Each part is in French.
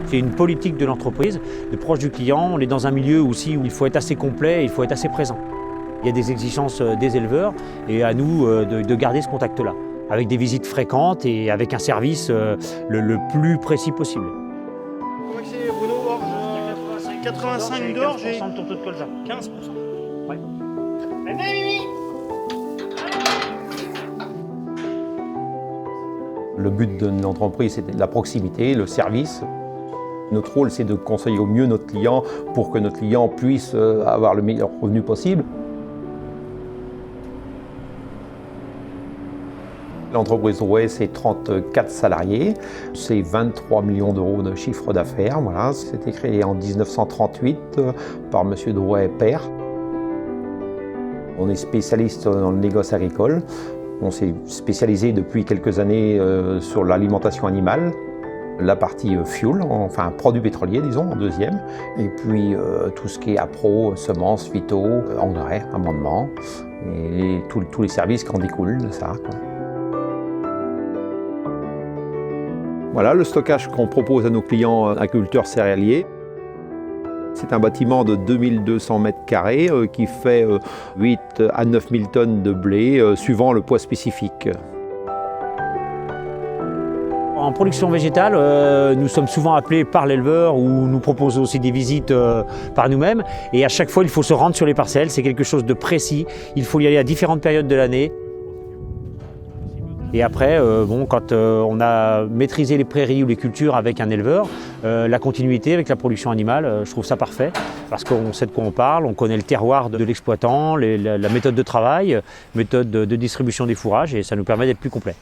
C'est une politique de l'entreprise, de proche du client. On est dans un milieu aussi où il faut être assez complet, il faut être assez présent. Il y a des exigences des éleveurs et à nous de garder ce contact-là, avec des visites fréquentes et avec un service le plus précis possible. Comment c'est Bruno, orge, c'est 85 d'orge et 15% de ton taux de colza. 15%. Ouais. Le but de l'entreprise, c'est la proximité, le service. Notre rôle, c'est de conseiller au mieux notre client pour que notre client puisse avoir le meilleur revenu possible. L'entreprise Drouet, c'est 34 salariés, c'est 23 millions d'euros de chiffre d'affaires. Voilà. C'était créé en 1938 par M. Drouet père. On est spécialiste dans le négoce agricole. On s'est spécialisé depuis quelques années sur l'alimentation animale, la partie fuel, enfin produits pétroliers disons, en deuxième, et puis tout ce qui est appro, semences, phyto, engrais, amendements, et tous les services qui en découlent de ça, quoi. Voilà le stockage qu'on propose à nos clients agriculteurs céréaliers. C'est un bâtiment de 2200 mètres carrés qui fait 8 à 9000 tonnes de blé, suivant le poids spécifique. En production végétale, nous sommes souvent appelés par l'éleveur ou nous proposons aussi des visites par nous-mêmes. Et à chaque fois, il faut se rendre sur les parcelles. C'est quelque chose de précis. Il faut y aller à différentes périodes de l'année. Et après, quand on a maîtrisé les prairies ou les cultures avec un éleveur, la continuité avec la production animale, je trouve ça parfait. Parce qu'on sait de quoi on parle, on connaît le terroir de l'exploitant, la méthode de travail, méthode de distribution des fourrages, et ça nous permet d'être plus complet.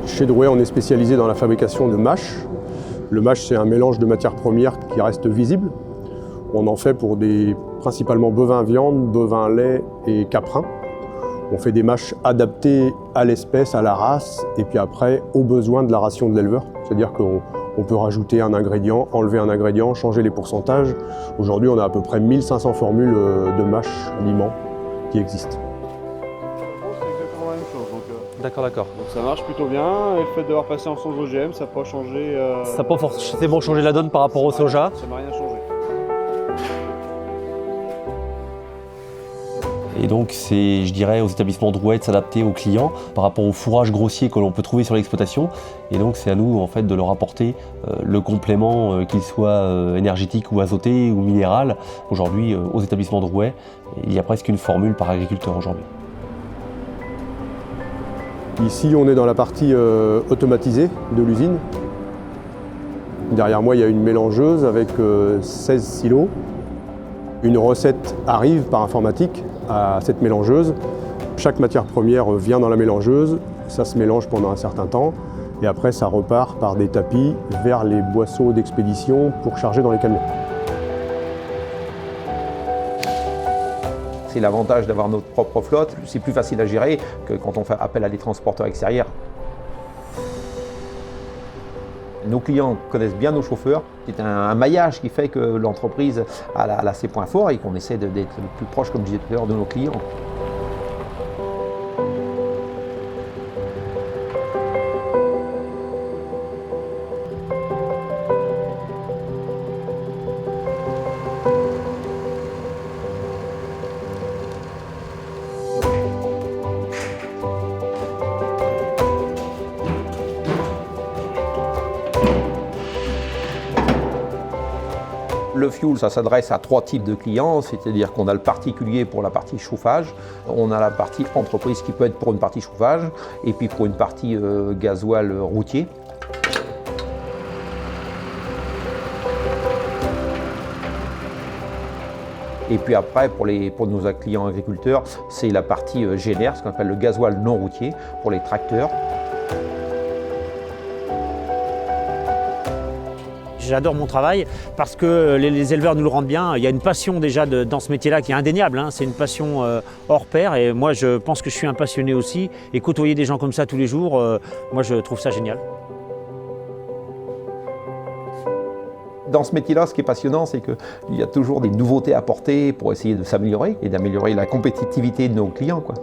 Chez Drouet, on est spécialisé dans la fabrication de mâches. Le mâche, c'est un mélange de matières premières qui reste visible. On en fait pour principalement bovins viande, bovins lait et caprins. On fait des mâches adaptées à l'espèce, à la race, et puis après aux besoins de la ration de l'éleveur. C'est-à-dire qu'on peut rajouter un ingrédient, enlever un ingrédient, changer les pourcentages. Aujourd'hui, on a à peu près 1500 formules de mâches aliments qui existent. C'est exactement la même chose. D'accord. Donc ça marche plutôt bien. Et le fait d'avoir passé en sans OGM, ça n'a pas changé. Ça n'a pas forcément changé la donne par rapport au soja. Ça n'a rien changé. Et donc c'est, je dirais, aux établissements Drouet de s'adapter aux clients par rapport au fourrage grossier que l'on peut trouver sur l'exploitation. Et donc c'est à nous en fait de leur apporter le complément, qu'il soit énergétique ou azoté ou minéral. Aujourd'hui, aux établissements Drouet, il y a presque une formule par agriculteur aujourd'hui. Ici, on est dans la partie automatisée de l'usine. Derrière moi, il y a une mélangeuse avec 16 silos. Une recette arrive par informatique à cette mélangeuse. Chaque matière première vient dans la mélangeuse, ça se mélange pendant un certain temps et après ça repart par des tapis vers les boisseaux d'expédition pour charger dans les camions. C'est l'avantage d'avoir notre propre flotte, c'est plus facile à gérer que quand on fait appel à des transporteurs extérieurs. Nos clients connaissent bien nos chauffeurs. C'est un maillage qui fait que l'entreprise a ses points forts et qu'on essaie d'être le plus proche, comme je disais tout à l'heure, de nos clients. Le fuel, ça s'adresse à 3 types de clients, c'est-à-dire qu'on a le particulier pour la partie chauffage, on a la partie entreprise qui peut être pour une partie chauffage, et puis pour une partie gasoil routier. Et puis après, pour nos clients agriculteurs, c'est la partie GNR, ce qu'on appelle le gasoil non routier, pour les tracteurs. J'adore mon travail parce que les éleveurs nous le rendent bien. Il y a une passion déjà dans ce métier-là qui est indéniable, hein. C'est une passion hors pair et moi je pense que je suis un passionné aussi. Et côtoyer des gens comme ça tous les jours, moi je trouve ça génial. Dans ce métier-là, ce qui est passionnant, c'est qu'il y a toujours des nouveautés à apporter pour essayer de s'améliorer et d'améliorer la compétitivité de nos clients, quoi.